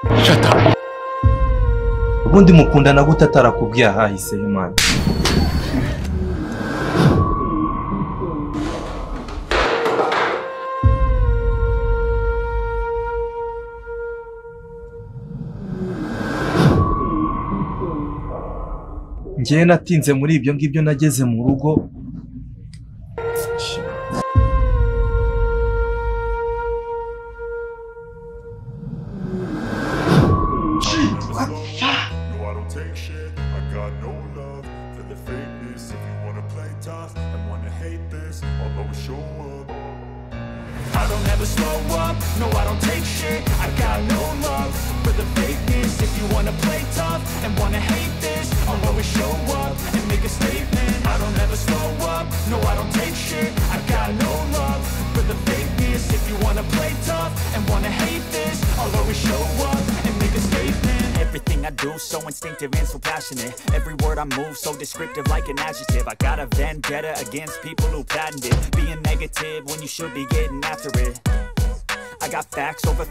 Shut up. Ubundi mukundana gute atarakubwiye ahahise Imana? Njye natinze muri ibyo ngibyo nageze mu rugo. I don't ever slow up, no I don't take shit. I got no love for the fakeness. If you wanna play tough and wanna hate this, I'll always show up and make a statement. I don't ever slow up, no I don't take shit. I got no love for the fakeness. If you wanna play tough and wanna hate this, I'll always show up and make a statement. Everything I do so instinctive and so passionate. Every word I move so descriptive like an adjective. I got a vendetta against people who patented being negative when you should be getting after it. I got facts over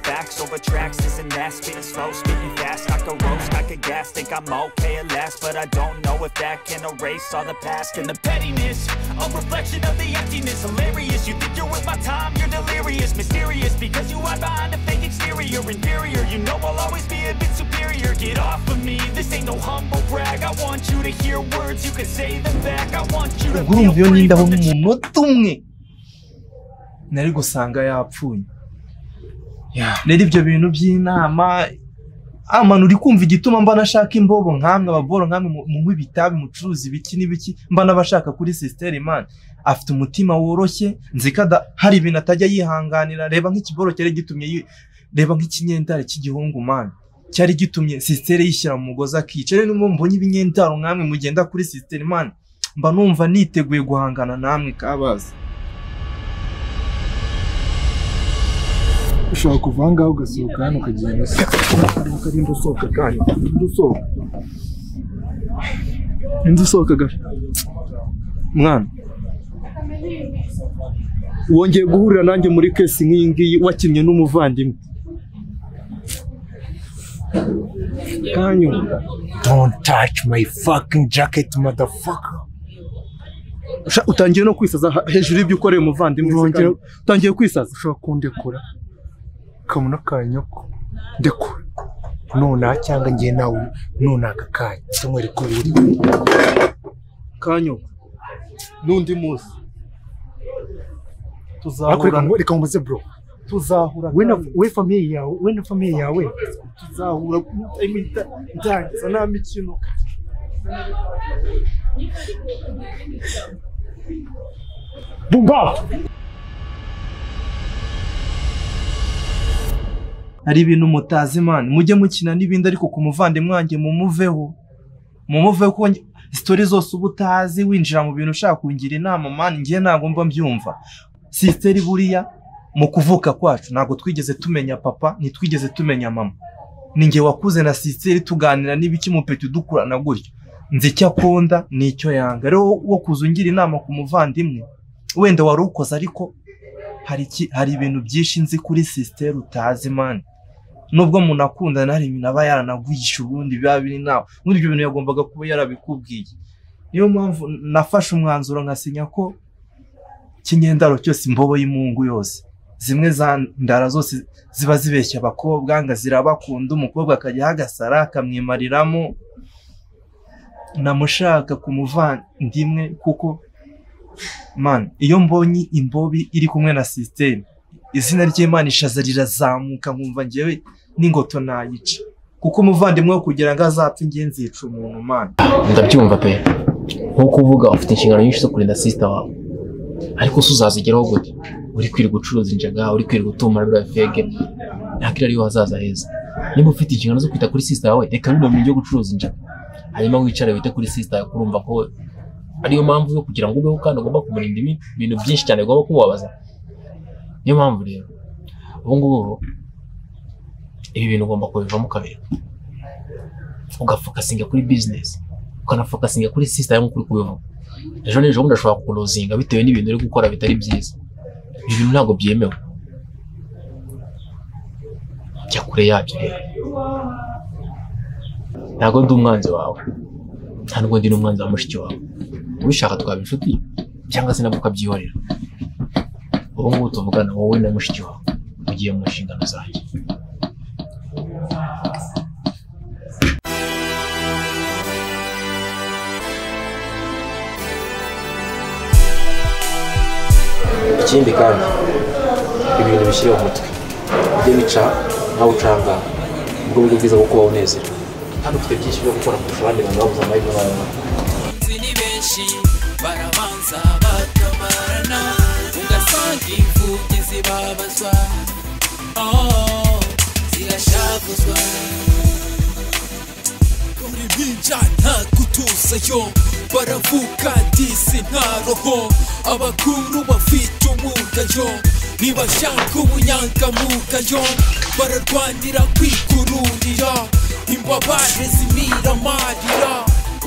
tracks, this and that. Spitting slow, spitting fast, I could roast, I could gas. Think I'm okay at last, but I don't know if that can erase all the past. And the pettiness, a reflection of the emptiness. Hilarious, you think you're worth my time, you're delirious. Mysterious, because you hide behind a fake exterior. Inferior, you know I'll always be a bit superior. Get off of me, this ain't no humble brag. I want you to hear words, you can say them back. I want you to feel free from the umunota umwe nari gusanga yapfuye. Rero ibyo bintu by'inama amana uri kumva igituma mba nashaka imbobo nkamwe ababoro nkamwe mu bitabi mucuruzi ibiki n'ibiki mba nabashaka kuri sister Imana afite umutima woroshye nzikada hari ibintu atajya yihanganira. Reba nk'ikiboro cyari gitumye reba nk'ikinyendare cy'igihungu man cyari gitumye sister yishyira mu mugozi akica. Rero nimba mbonye ibinyendaro nkamwe mugenda kuri sister Imana mba numva niteguye guhangana namwe kabaza. Ushaka kuvanga ugasohoka hano ukagenda se ukagenda usohoka kandi usohoka gafe mwana wongeye guhurira nanjye muri kesi nk'iyi ngiyi wakinnye n'umuvandimwe kanyo. Don't touch my fucking jacket motherfucker. Utangiye no kwisaza hejuru y'ibyo ukoreye umuvandimwe. Utangiye kwisaza. Ushaka kundekura kamuna kanyoko ndekura nona cyangwa ngiye nawe nona akakanya tumwe rikubiri kanyo nundi muzi tuzahura. Reka muze bro, tuzahura we family yawe tuzahura ndangiza nta mikino. Bumba hari ibintu mutazi man mujye mukina n'ibindi ariko ku muvandimwe wanjye mumuveho ko story zose ubutazi winjira mu bintu ushaka kungira inama man ngiye ntago mba mbyumva. Sister buriya mu kuvuka kwacu ntago twigeze tumenya papa nitwigeze tumenya mama. Ninge wakuze na sister tuganira n'ibiki mu peti dukurana gutyo nzi icyo akunda n'icyo yanga. Rero wo kuzungira inama ku muvandimwe wenda wari ukoze ariko hari ibintu byinshi nzi kuri sister utazi man. Nubwo munakunda nari ibintu aba yaranagwisha ubundi biba biri nawe muri ibyo bintu yagombaga kuba yarabikubwiye. Niyo mpamvu nafashe umwanzuro nkasinya ko kinyendaro cyose imbobo y'Imungu yose zimwe za ndara zose ziba zibeshya abakobwa nga zirabakunda umukobwa akajya hagasara akamwimariramo. Namushaka ku muvandimwe kuko man iyo mbonye imbobi iri kumwe na sister izina ry'Imana ishaza rirazamuka nkumva ngewe n'ingoto nayica kuko umuvandimwe wo kugira ngo azapfe ingenzi yica umuntu man. Ndabyumva pe nko kuvuga ufite inshingano nyinshi zo kurinda sister wawe ariko suzazigeraho gute uri kwiri gucuruza injaga uri kwiri gutuma bya fege nakira ariyo hazaza heza. Nimba ufite inshingano zo kwita kuri sister wawe reka biba mu byo gucuruza injaga hanyuma wicare wite kuri sister yawe kurumva ko ariyo mpamvu yo kugira ngo ubeho kandi ugomba kumurinda ibintu byinshi cyane ugomba kubabaza. Niyo mpamvu rero ubu ngubu ibi bintu ugomba kubivamo kabiri ugafokasinga kuri business ukanafokasinga kuri sister yawe kuri kubivuga. Ejo n'ejo bundi ashobora kukulozinga bitewe n'ibintu uri gukora bitari byiza. Ibi bintu ntabwo byemewe. Jya kure yabyo rero. Ntabwo ndi umwanzi wawe, nta nubwo ndi n'umwanzi wa mushiki wawe. Ubishaka twaba inshuti cyangwa se nabwo ukabyihorera. Ubu ngubu tuvugana wowe na mushiki wawe ugiye mu nshingano zanjye. Ikindi kandi ibintu bishyira mu mutwe ujye wica nawe ucanga ubwo buryo bwiza bwo kubaho unezerewe. Hano ufite byinshi byo gukora kurusha abandi bantu babuze amahirwe nk'ayo. Ni benshi barabanza bakamarana ugasanga imfubyi zibabazwa zigashavuzwa. Kuri binja nta gutuzayo baravuga disi nta roho, abakuru bafite umugayo ntibashaka ubunyangamugayo, bararwanira kwikururira imbabare zimira amarira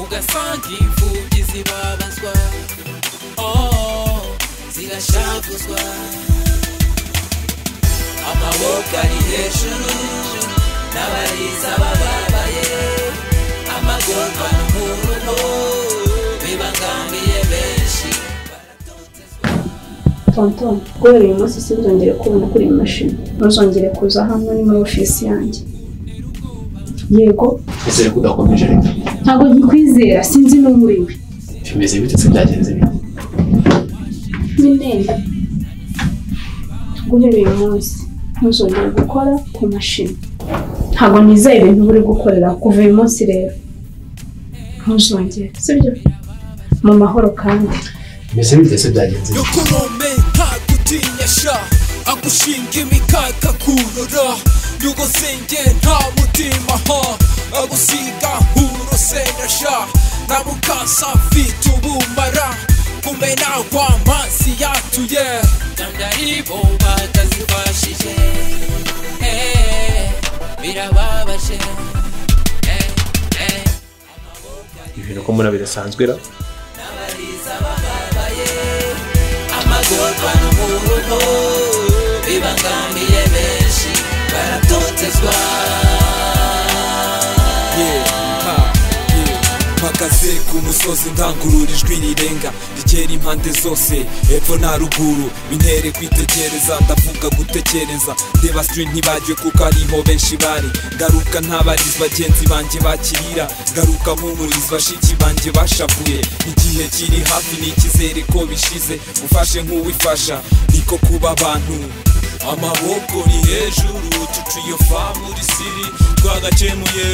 ugasanga imfubyi zibabazwa zigashavuzwa. Amaboko ari hejuru n'abariza bababaye, amagorwa n'umuruho bibangamiye benshi. Tonton, guhera uyu munsi sinzongere kubona kuri iyi mashini, ntuzongere kuza hano ni muri ofisi yanjye. Yego? Ese reka udakomeje reka. Ntabwo ngikwizera, sinzi n'umuriwe. Bimeze bite se byagenze bite? Nyine guhera uyu munsi ntuzongere gukora ku mashini. Ntabwo nizeye ibintu uri gukorera kuva uyu munsi rero. Ntuzongere, sibyo? Mu mahoro kandi. Bimeze bite se byagenze bite? Yokorome nta gutinya sha, agushinga imikaka kurora, yugosenge nta mutima agusiga urusenda sha, namukasa afite ubumara kumena kw'amazi yatuye ndaribo batazifashije birababaje. Ibintu ko muna bidasanzwe ra amagorwa n'umuruho bibangamiye benshi baratotezwa. Mpagaze ku musozi ndangurura ijwi rirenga rigera impande zose epfo na ruguru, bintere kwitegereza ndavuga gutekereza, ndeba street ntibajye kuko ariho benshi bari, ngaruka ntabariza bagenzi banjye bakirira, ngaruka mpumuriza bashiki banjye bashavuye, igihe kiri hafi n'ikizere ko bishize, ufashe nk'uwifasha niko kuba abantu. Amaboko ni hejuru tuciye fa muri siri twagakemuye,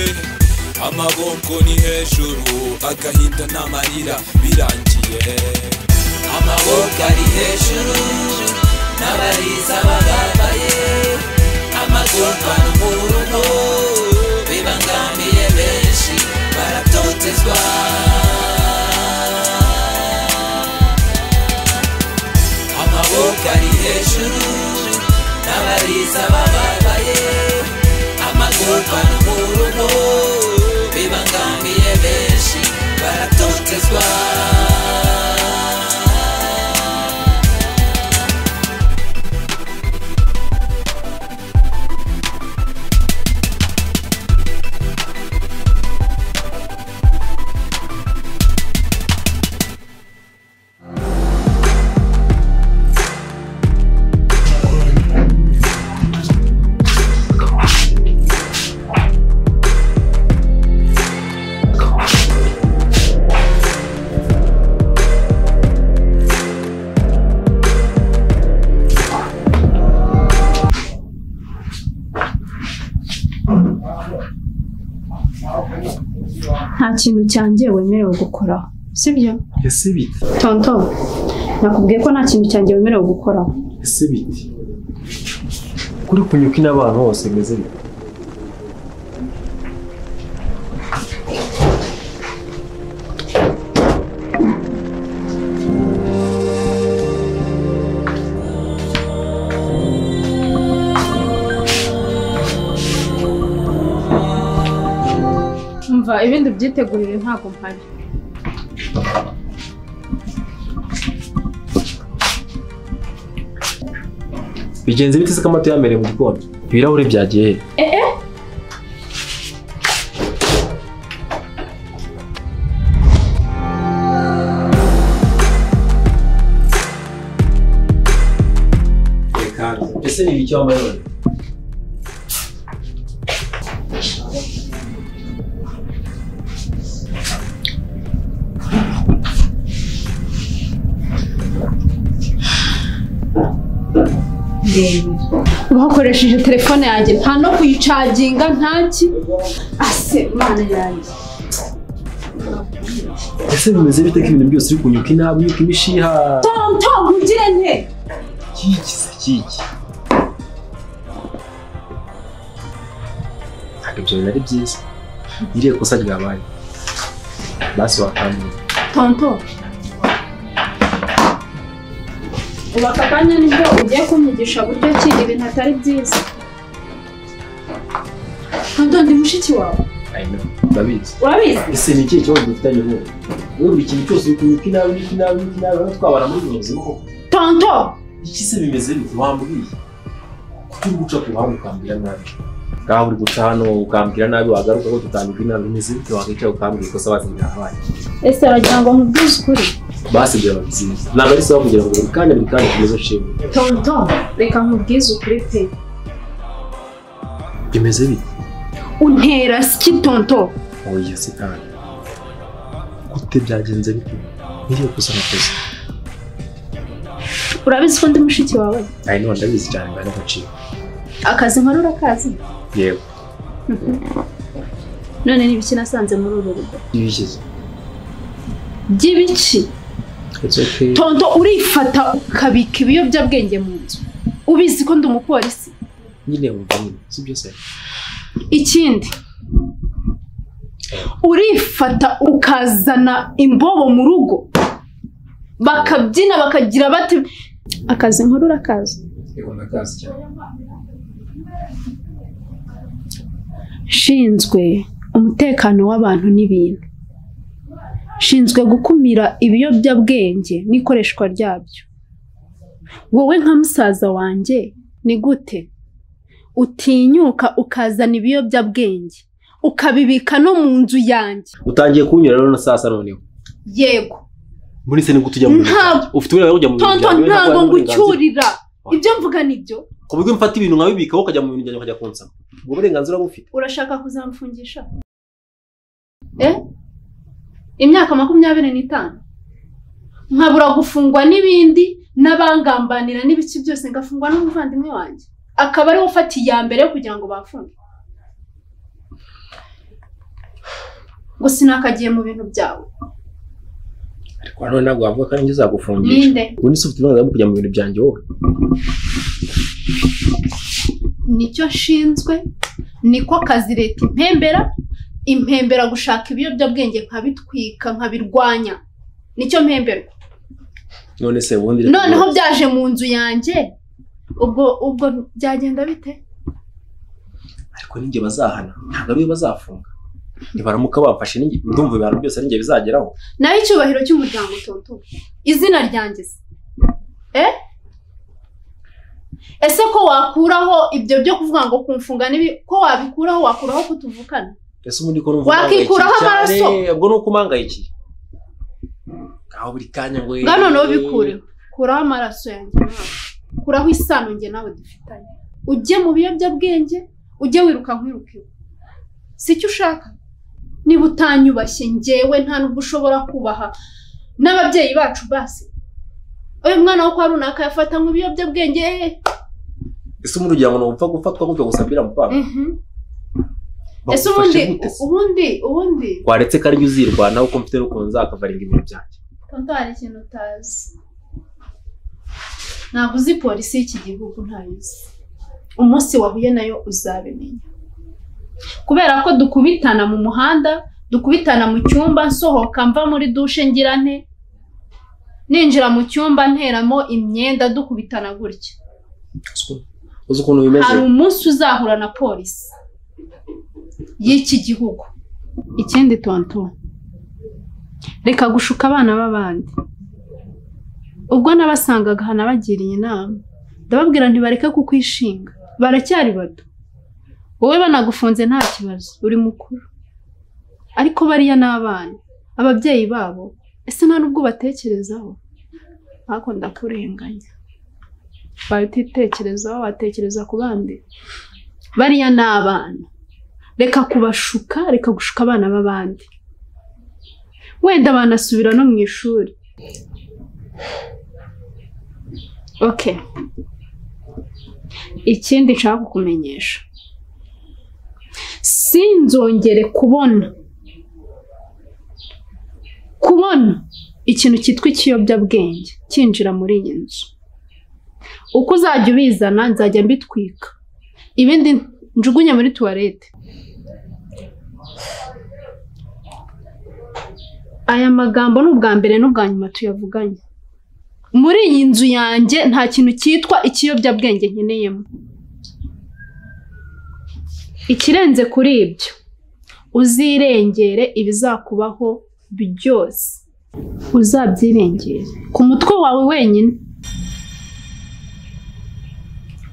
amaboko ni hejuru agahinda n'amarira birangiye. Amaboko ari hejuru n'abariza bababaye, amagorwa n'umuruho bibangamiye benshi baratotezwa. Amaboko ari hejuru n'abariza bababaye, amagorwa n'umuruho bibangamiye benshi baratotezwa. Nta kintu cyanjye wemerewe gukoraho, sibyo? Ese bite? Tonton, nakubwiye ko nta kintu cyanjye wemerewe gukoraho. Ese bite? Kuri kunyuka n'abantu bose bimeze bite? Ibindi byitegurire ntabwo mpari. Bigenze bite se ko amata yamereye mu gikoni? Ibirahure byagiye he? ese ni icyo wambaye none? bakoresheje telefone yanjye nta no kuyicaginga ntaki ase mana yanjye Ese bimeze bite ko ibintu byose uri kunyuka inabi yuko imishiha? tonto ugire nte Kiki. Ntabwo ibyo bintu ari byiza. Iriya kosa ryabaye. Basi wakambuye. tonto ubu aka kanya nibwo ugiye kunyigisha buryo ki ibintu atari byiza tonto ndi mushiki wawe I know. Urabizi. urabizi Ese ni ikihe kibazo dufitanye n'ubu? Wowe buri kintu cyose uri kunyuka inabi aho twabana muri ubu buzima koko. tonto Iki se bimeze bite wambwiye? Kuki uri guca ku ruhande ukambwira nabi? Ngaho uri guca hano ukambwira nabi wagaruka ko tutandukanye nabi bimeze bite wakicara ukambwira ikosa wazingira habaye. ese wagira ngo nkubwize ukuri Basi byo babizi. Ntabwo ari sawa kugira ngo buri kanya tumeze shimwe. tonto reka nkubwize ukuri pe Bimeze bite? untera ski tonto Oya se kandi. Gute byagenze bite? Niriye kosa nakoze. urabizi ko ndi mushiki wawe Ayi no ndabizi cyane ngana gaciro. akazi nkora urakazi Yego. none n'ibiki nasanze muri uru rugo Ibishyize. by'ibiki It's okay. tonto urifata ukabika ibiyobyabwenge mu nzu ubizi ko ndi umupolisi Nyine wumva nyine. Si byo se. ikindi urifata ukazana imbobo mu rugo bakabyina bakagira bati akazi nkora urakazi Yego ndakazi cyane. shinzwe umutekano w'abantu n'ibintu shinzwe gukumira ibiyobyabwenge n'ikoreshwa ryabyo wowe nka musaza wanjye ni gute utinyuka ukazana ibiyobyabwenge ukabibika no mu nzu yanjye Utangiye kunyura rero na sasa noneho. yego Muri se ni gutujya mu bintu. Ufite uburenganzira kujya mu bintu. tonto ntabwo ngucyurira ibyo mvuga nibyo Ku buryo mfata ibintu nkabibikaho ukajya mu bintu byanjye ukajya kunsaba. Ubwo burenganzira bufite. urashaka kuzamfungisha imyaka 25 nkabura gufungwa n'ibindi n'abangambanira n'ibiki byose ngafungwa n'umuvandimwe wanjye akaba ariwe ufata iya mbere kugira ngo bafunge ngo sinakagiye mu bintu byawe Ariko hano ntabwo wavuga ko njye zagufungisha. ninde Ubu ni se ufite uburenganzira bwo kujya mu bintu byanjye wowe. nicyo nshinzwe niko kazi leta impembera gushaka ibiyobyabwenge nkabitwika nkabirwanya nicyo mpemberwa None se ubundi noneho byaje mu nzu yanjye ubwo byagenda bite ariko ninjye bazahana ntabwo ari we bazafunga. Nibaramuka bamfashe ndumva ibintu byose ari njye bizageraho. naho icyubahiro cy'umuryango tonto izina ryanjye se ese ko wakuraho ibyo byo kuvuga ngo kumfunga ko wabikuraho wakuraho ko tuvukana Ese ubundi ko numva wakikuraho amaraso ubwo nuko umangayikiye. Aho buri kanya ngo ngano no bikureho kuraho amaraso yanjye nawe kuraho isano njye nawe dufitanye ujye mu biyobyabwenge ujye wiruka nkwirukiwe sicyo ushaka niba utanyubashye njyewe nta nubwo ushobora kubaha n'ababyeyi bacu basi uyu mwana wo kwa runaka yafata mu biyobyabwenge ese umuntu ugira ngo nupfa gufatwa gutyo gusabira mu papa. ese ubundi waretse ko ari uzirwanaho ko mfite n'ukuntu nzakavaringa ibintu byanjye. tonto hari ikintu utazi ntabwo uzi polisi y'iki gihugu ntayizi umunsi wahuye nayo uzabimenya kubera ko dukubitana mu muhanda dukubitana mu cyumba nsohoka mva muri dushe ngira nte ninjira mu cyumba nteramo imyenda dukubitana gutya uzi ukuntu bimeze. hari umunsi uzahura na polisi y'iki gihugu ikindi tonto reka gushuka abana b'abandi ubwo nabasangaga hanabagiriye inama ndababwira ntibareke kukwishinga baracyari bato wowe banagufunze nta kibazo uri mukuru ariko bariya n'abana ababyeyi babo ese nta nubwo batekerezaho ariko ndakurenganya utitekerezaho watekereza ku bandi. Bariya ni abana, reka kubashuka, reka gushuka abana b'abandi. Wenda banasubira no mu ishuri. Okay, ikindi nshaka kukumenyesha, sinzongere kubona ikintu cyitwa ikiyobyabwenge cyinjira muri iyi nzu. Uko uzajya ubizana nzajya mbitwika, ibindi njugunye muri tuwarete. Aya magambo ni ubwa mbere n'ubwa nyuma tuyavuganye. Muri iyi nzu yanjye nta kintu cyitwa ikiyobyabwenge nkeneyemo. Ikirenze kuri ibyo, uzirengere ibizakubaho byose. Uzabyirengere ku mutwe wawe wenyine.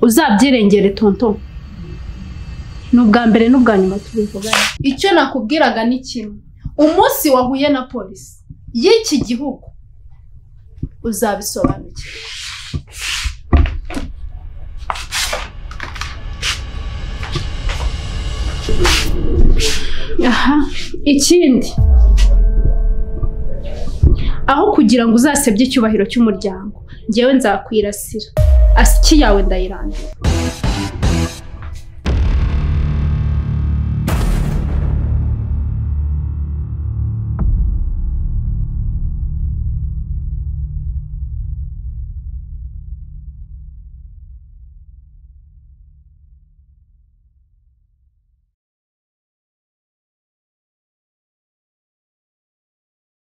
Uzabyirengere tonto. Ni ubwa mbere n'ubwa nyuma tubivuganye. Icyo nakubwiraga ni kimwe. Umunsi wahuye na polisi y'iki gihugu uzabisobanukirwa. Ikindi, aho kugira ngo uzasebye icyubahiro cy'umuryango, njyewe nzakwirasira. Asiki yawe ndayirandira.